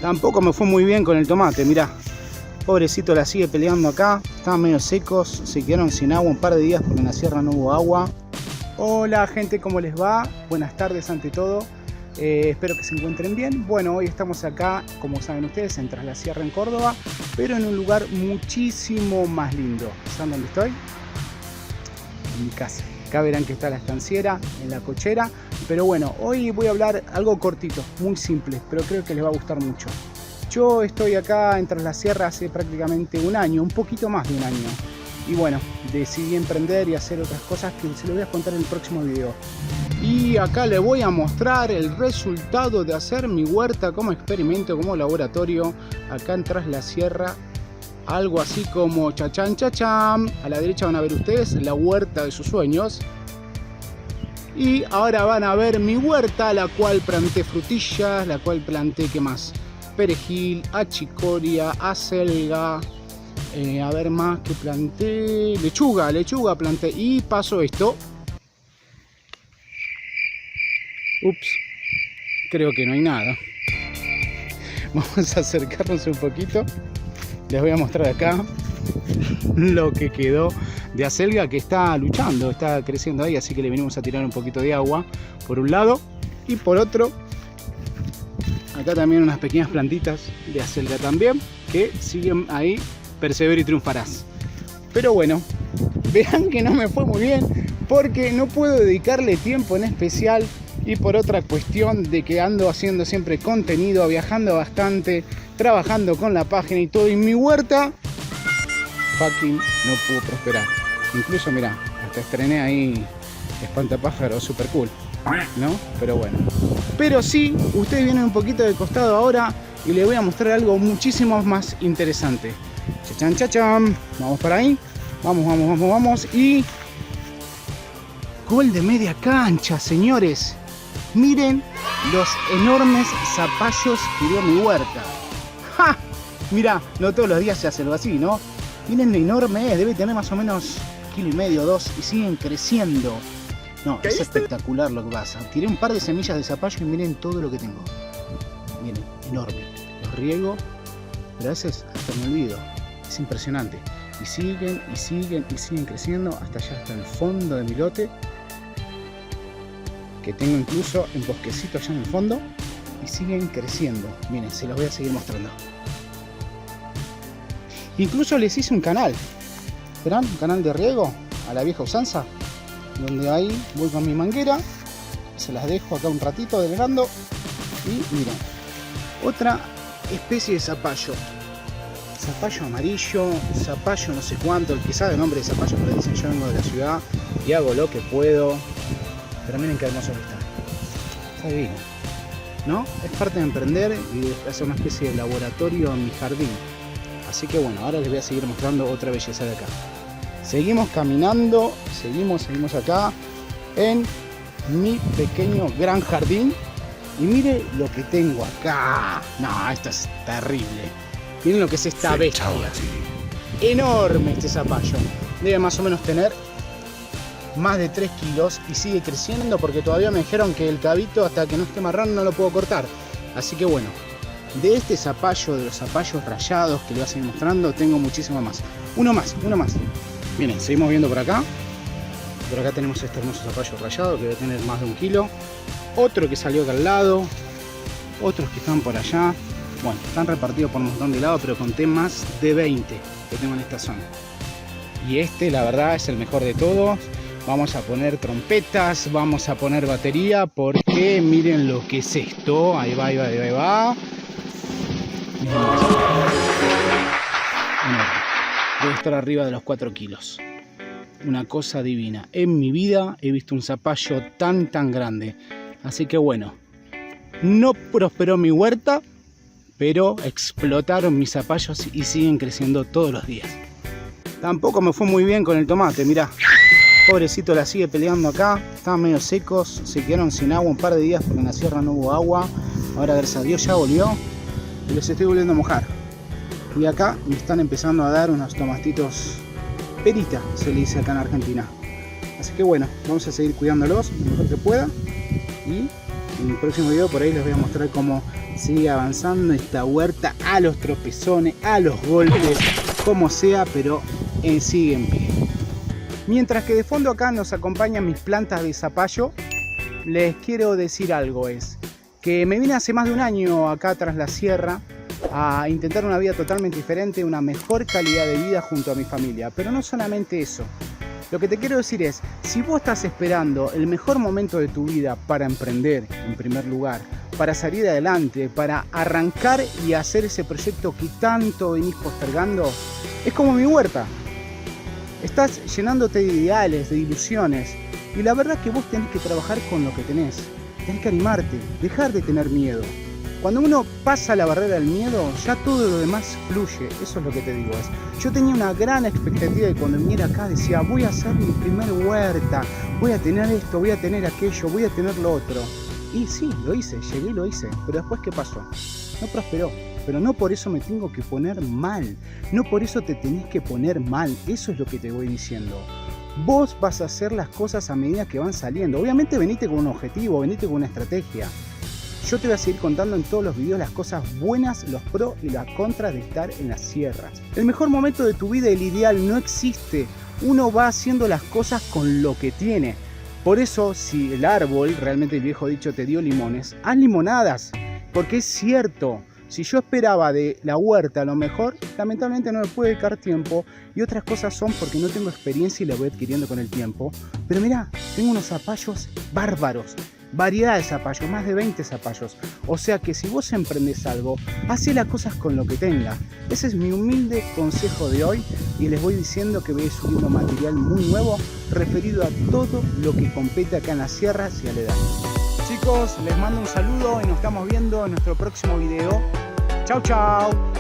Tampoco me fue muy bien con el tomate, mirá. Pobrecito la sigue peleando acá. Estaban medio secos, se quedaron sin agua un par de días porque en la sierra no hubo agua. Hola gente, ¿cómo les va? Buenas tardes ante todo. Espero que se encuentren bien. Bueno, hoy estamos acá, como saben ustedes, en Tras la Sierra en Córdoba, pero en un lugar muchísimo más lindo. ¿Saben dónde estoy? En mi casa. Acá verán que está la estanciera, en la cochera. Pero bueno, hoy voy a hablar algo cortito, muy simple, pero creo que les va a gustar mucho. Yo estoy acá en Tras la Sierra hace prácticamente un año, un poquito más de un año. Y bueno, decidí emprender y hacer otras cosas que se los voy a contar en el próximo video. Y acá les voy a mostrar el resultado de hacer mi huerta como experimento, como laboratorio, acá en Tras la Sierra. Algo así como chachán chachán. A la derecha van a ver ustedes la huerta de sus sueños. Y ahora van a ver mi huerta, la cual planté frutillas, la cual planté, ¿qué más? Perejil, achicoria, acelga. A ver más que planté. Lechuga planté. Y pasó esto. Ups. Creo que no hay nada. Vamos a acercarnos un poquito. Les voy a mostrar acá lo que quedó de acelga, que está luchando, está creciendo ahí, así que le venimos a tirar un poquito de agua por un lado, y por otro acá también unas pequeñas plantitas de acelga también que siguen ahí. Persevera y triunfarás. Pero bueno, vean que no me fue muy bien porque no puedo dedicarle tiempo en especial, y por otra cuestión de que ando haciendo siempre contenido, viajando bastante, trabajando con la página y todo, y mi huerta fucking no pudo prosperar. Incluso mirá, hasta estrené ahí espantapájaros super cool, ¿no? Pero bueno, pero sí, ustedes vienen un poquito de costado ahora y les voy a mostrar algo muchísimo más interesante. Chachán chachán, vamos para ahí, vamos, y gol de media cancha, señores. Miren los enormes zapallos que dio mi huerta. ¡Ja! Mirá, no todos los días se hace algo así, ¿no? Miren lo enorme es, debe tener más o menos 1,5 kg, 2, y siguen creciendo. No, es espectacular lo que pasa. Tiré un par de semillas de zapallo y miren todo lo que tengo. Miren, enorme. Los riego, pero a veces hasta me olvido. Es impresionante. Y siguen creciendo hasta allá, hasta el fondo de mi lote, que tengo incluso en bosquecito allá en el fondo, y siguen creciendo. Miren, se los voy a seguir mostrando. Incluso les hice un canal, ¿verán? Un canal de riego a la vieja usanza, donde ahí voy con mi manguera, se las dejo acá un ratito delgando, y miren, otra especie de zapallo. Zapallo amarillo, zapallo no sé cuánto, el que sabe el nombre de zapallo me lo dicen. Yo vengo de la ciudad y hago lo que puedo. Pero miren qué hermoso que está. Está divino, ¿no? Es parte de emprender y de hacer una especie de laboratorio en mi jardín. Así que bueno, ahora les voy a seguir mostrando otra belleza de acá. Seguimos caminando, seguimos acá en mi pequeño gran jardín. Y miren lo que tengo acá. No, esto es terrible. Miren lo que es esta bestia. Enorme este zapallo. Debe más o menos tener más de 3 kilos y sigue creciendo, porque todavía me dijeron que el cabito, hasta que no esté marrón, no lo puedo cortar. Así que bueno, de este zapallo, de los zapallos rayados que le voy a seguir mostrando, tengo muchísimo más. Uno más. Miren, seguimos viendo por acá. Por acá tenemos este hermoso zapallo rayado que debe tener más de 1 kilo. Otro que salió acá al lado. Otros que están por allá. Bueno, están repartidos por un montón de lados, pero conté más de 20 que tengo en esta zona. Y este, la verdad, es el mejor de todos. Vamos a poner trompetas, vamos a poner batería, porque miren lo que es esto. Ahí va. Miren lo que es esto. Debe estar arriba de los 4 kilos. Una cosa divina. En mi vida he visto un zapallo tan grande. Así que bueno, no prosperó mi huerta, pero explotaron mis zapallos y siguen creciendo todos los días. Tampoco me fue muy bien con el tomate, mirá. Pobrecito la sigue peleando acá. Estaban medio secos, se quedaron sin agua un par de días porque en la sierra no hubo agua. Ahora gracias a Dios ya volvió y los estoy volviendo a mojar. Y acá me están empezando a dar unos tomatitos perita, se le dice acá en Argentina. Así que bueno, vamos a seguir cuidándolos lo mejor que pueda. Y en el próximo video por ahí les voy a mostrar cómo sigue avanzando esta huerta a los tropezones, a los golpes, como sea, pero sigue en pie. Mientras que de fondo acá nos acompañan mis plantas de zapallo, les quiero decir algo, es que me vine hace más de un año acá tras la sierra a intentar una vida totalmente diferente, una mejor calidad de vida junto a mi familia. Pero no solamente eso. Lo que te quiero decir es, si vos estás esperando el mejor momento de tu vida para emprender, en primer lugar, para salir adelante, para arrancar y hacer ese proyecto que tanto venís postergando, es como mi huerta. Estás llenándote de ideales, de ilusiones, y la verdad que vos tenés que trabajar con lo que tenés. Tenés que animarte, dejar de tener miedo. Cuando uno pasa la barrera del miedo, ya todo lo demás fluye. Eso es lo que te digo. Yo tenía una gran expectativa de cuando viniera acá, decía, voy a hacer mi primer huerta, voy a tener esto, voy a tener aquello, voy a tener lo otro. Y sí, lo hice, llegué y lo hice. Pero después, ¿qué pasó? No prosperó. Pero no por eso me tengo que poner mal. No por eso te tenés que poner mal. Eso es lo que te voy diciendo. Vos vas a hacer las cosas a medida que van saliendo. Obviamente venite con un objetivo, venite con una estrategia. Yo te voy a seguir contando en todos los videos las cosas buenas, los pros y las contras de estar en las sierras. El mejor momento de tu vida, el ideal, no existe. Uno va haciendo las cosas con lo que tiene. Por eso, si el árbol, realmente el viejo dicho, te dio limones, haz limonadas. Porque es cierto, si yo esperaba de la huerta lo mejor, lamentablemente no me puede dedicar tiempo. Y otras cosas son porque no tengo experiencia y la voy adquiriendo con el tiempo. Pero mirá, tengo unos zapallos bárbaros. Variedad de zapallos, más de 20 zapallos. O sea que si vos emprendés algo, hacé las cosas con lo que tenga. Ese es mi humilde consejo de hoy y les voy diciendo que voy subiendo material muy nuevo referido a todo lo que compete acá en las sierras y aledaños. Chicos, les mando un saludo y nos estamos viendo en nuestro próximo video. Chau, chau.